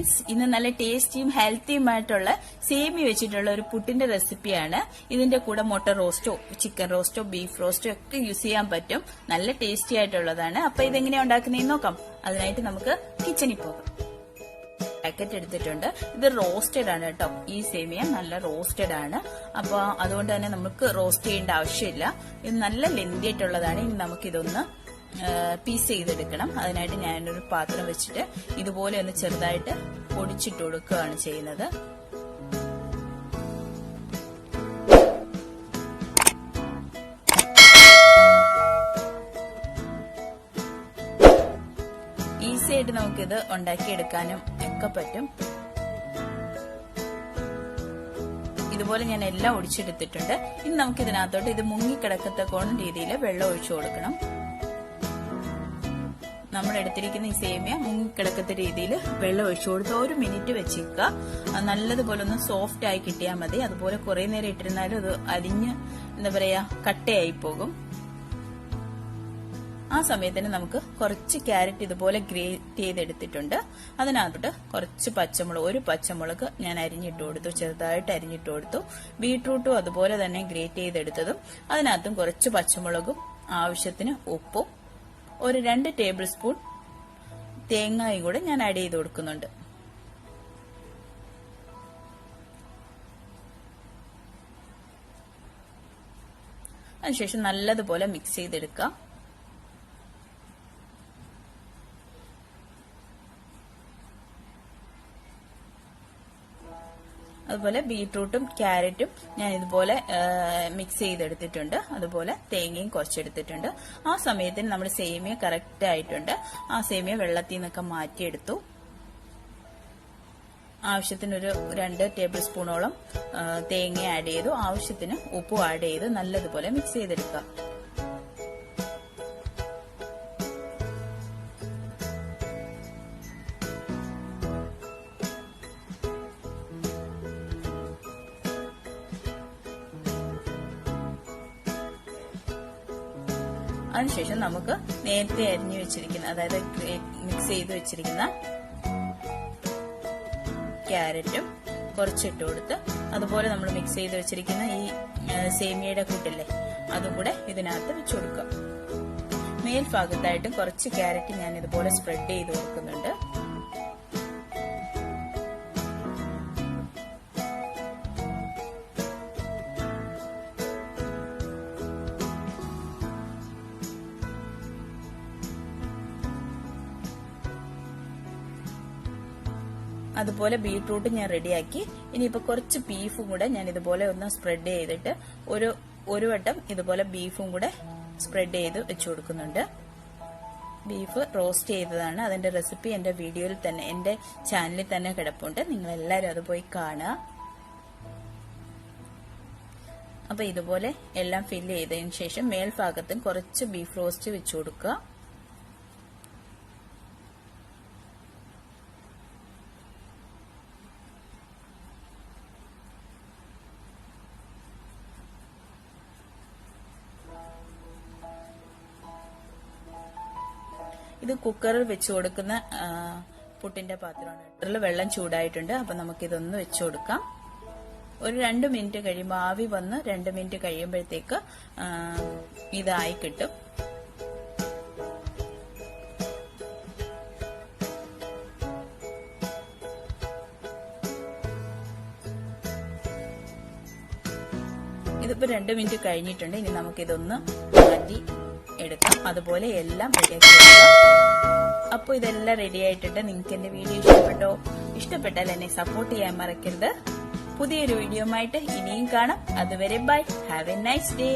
Friends, ഇന്ന് നല്ല ടേസ്റ്റിയും ഹെൽത്തിയുമായിട്ടുള്ള സേമിയ വെച്ചിട്ടുള്ള ഒരു പുട്ടിന്റെ റെസിപ്പിയാണ്. ഇതിന്റെ കൂടെ മുട്ട റോസ്റ്റോ ചിക്കൻ റോസ്റ്റോ ബീഫ് റോസ്റ്റോ ഒക്കെ യൂസ് ചെയ്യാൻ പറ്റും. നല്ല ടേസ്റ്റി ആയിട്ടുള്ളതാണ്. അപ്പൊ ഇതെങ്ങനെയാ ഉണ്ടാക്കുന്നതെന്ന് നോക്കാം. അതിനായിട്ട് നമുക്ക് കിച്ചണിൽ പോകാം. പാക്കറ്റ് എടുത്തിട്ടുണ്ട്. ഇത് റോസ്റ്റഡ് ആണ് കേട്ടോ. ഈ സേമിയ നല്ല റോസ്റ്റഡ് ആണ്. അപ്പൊ അതുകൊണ്ട് തന്നെ നമുക്ക് റോസ്റ്റ് ചെയ്യേണ്ട ആവശ്യമില്ല. ഇത് നല്ല ലെന്തി ആയിട്ടുള്ളതാണ്. ഇനി നമുക്കിതൊന്ന് പീസ് ചെയ്തെടുക്കണം. അതിനായിട്ട് ഞാനൊരു പാത്രം വെച്ചിട്ട് ഇതുപോലെ ഒന്ന് ചെറുതായിട്ട് പൊടിച്ചിട്ട് കൊടുക്കുകയാണ് ചെയ്യുന്നത്. ഈസി ആയിട്ട് നമുക്കിത് ഉണ്ടാക്കിയെടുക്കാനും ഒക്കെ പറ്റും. ഇതുപോലെ ഞാൻ എല്ലാം ഒടിച്ചെടുത്തിട്ടുണ്ട്. ഇനി നമുക്ക് ഇതിനകത്തോട്ട് ഇത് മുങ്ങിക്കിടക്കത്തക്കോണം രീതിയിൽ വെള്ളം ഒഴിച്ചു കൊടുക്കണം. നമ്മൾ എടുത്തിരിക്കുന്ന ഈ സേമിയ മുങ്ങിക്കിടക്കത്ത രീതിയിൽ വെള്ളം ഒഴിച്ചു കൊടുത്ത് 1 മിനിറ്റ് വെച്ചിരിക്കുക. നല്ലതുപോലെ ഒന്ന് സോഫ്റ്റ് ആയി കിട്ടിയാൽ മതി. അതുപോലെ കുറെ നേരം ഇട്ടിരുന്നാലും അത് അരിഞ്ഞ് എന്താ പറയാ കട്ടയായി പോകും. ആ സമയത്തിന് നമുക്ക് കുറച്ച് ക്യാരറ്റ് ഇതുപോലെ ഗ്രേറ്റ് ചെയ്തെടുത്തിട്ടുണ്ട്. അതിനകത്തോട്ട് കുറച്ച് പച്ചമുളക്, 1 പച്ചമുളക് ഞാൻ അരിഞ്ഞിട്ട് കൊടുത്തു, ചെറുതായിട്ട് അരിഞ്ഞിട്ട് കൊടുത്തു. ബീട്രൂട്ടും അതുപോലെ തന്നെ ഗ്രേറ്റ് ചെയ്തെടുത്തതും അതിനകത്തും കുറച്ച് പച്ചമുളകും ആവശ്യത്തിന് ഉപ്പും 2 ടേബിൾ സ്പൂൺ തേങ്ങയും കൂടെ ഞാൻ ആഡ് ചെയ്ത് കൊടുക്കുന്നുണ്ട്. അതിനുശേഷം നല്ലതുപോലെ മിക്സ് ചെയ്തെടുക്കാം. അതുപോലെ ബീട്രൂട്ടും ക്യാരറ്റും ഞാൻ ഇതുപോലെ മിക്സ് ചെയ്തെടുത്തിട്ടുണ്ട്. അതുപോലെ തേങ്ങയും കുറച്ചെടുത്തിട്ടുണ്ട്. ആ സമയത്തിന് നമ്മുടെ സേമിയ കറക്റ്റ് ആയിട്ടുണ്ട്. ആ സേമിയ വെള്ളത്തിൽ നിന്നൊക്കെ മാറ്റിയെടുത്തു. ആവശ്യത്തിനൊരു 2 ടേബിൾ സ്പൂണോളം തേങ്ങ ആഡ് ചെയ്തു. ആവശ്യത്തിന് ഉപ്പും ആഡ് ചെയ്ത് നല്ലതുപോലെ മിക്സ് ചെയ്തെടുക്കാം. അതിനുശേഷം നമുക്ക് നേരത്തെ അരിഞ്ഞു വെച്ചിരിക്കുന്ന, അതായത് മിക്സ് ചെയ്ത് വെച്ചിരിക്കുന്ന ക്യാരറ്റും കുറച്ചിട്ട് കൊടുത്ത്, അതുപോലെ നമ്മൾ മിക്സ് ചെയ്ത് വെച്ചിരിക്കുന്ന ഈ സേമിയയുടെ കൂട്ടില്ലേ അതും കൂടെ ഇതിനകത്ത് വെച്ചു കൊടുക്കാം. മേൽഭാഗത്തായിട്ട് കുറച്ച് ക്യാരറ്റ് ഞാൻ ഇതുപോലെ സ്പ്രെഡ് ചെയ്ത് കൊടുക്കുന്നുണ്ട്. അതുപോലെ ബീട്രൂട്ട് ഞാൻ റെഡിയാക്കി. ഇനിയിപ്പോ കുറച്ച് ബീഫും കൂടെ ഞാൻ ഇതുപോലെ ഒന്ന് സ്പ്രെഡ് ചെയ്തിട്ട് ഒരു വട്ടം ഇതുപോലെ ബീഫും കൂടെ സ്പ്രെഡ് ചെയ്ത് വെച്ചു കൊടുക്കുന്നുണ്ട്. ബീഫ് റോസ്റ്റ് ചെയ്തതാണ്. അതിന്റെ റെസിപ്പി എന്റെ വീഡിയോയിൽ തന്നെ, എന്റെ ചാനലിൽ തന്നെ കിടപ്പുണ്ട്. നിങ്ങൾ എല്ലാവരും അത് പോയി കാണുക. അപ്പൊ ഇതുപോലെ എല്ലാം ഫില്ല് ചെയ്തതിനു ശേഷം മേൽഭാഗത്തും കുറച്ച് ബീഫ് റോസ്റ്റ് വെച്ചു കൊടുക്കുക. ഇത് കുക്കറിൽ വെച്ചു കൊടുക്കുന്ന പുട്ടിന്റെ പാത്രമാണ്. കുക്കറിൽ വെള്ളം ചൂടായിട്ടുണ്ട്. അപ്പൊ നമുക്കിതൊന്ന് വെച്ചു കൊടുക്കാം. ഒരു 2 മിനിറ്റ് കഴിയുമ്പോൾ, ആവി വന്ന് 2 മിനിറ്റ് കഴിയുമ്പോഴത്തേക്ക് ഇതായി കിട്ടും. ഇതിപ്പോ 2 മിനിറ്റ് കഴിഞ്ഞിട്ടുണ്ട്. ഇനി നമുക്കിതൊന്ന് മാറ്റി എടുക്കാം. അതുപോലെ എല്ലാം റെഡിയാക്കി എടുക്കാം. അപ്പോൾ ഇതെല്ലാം റെഡി ആയിട്ടുണ്ട്. നിങ്ങൾക്ക് എന്റെ വീഡിയോ ഇഷ്ടപ്പെട്ടോ? ഇഷ്ടപ്പെട്ടാൽ എന്നെ സപ്പോർട്ട് ചെയ്യാൻ മറക്കരുത്. പുതിയൊരു വീഡിയോ ആയിട്ട് ഇനിയും കാണാം. അതുവരെ bye. Have a nice day.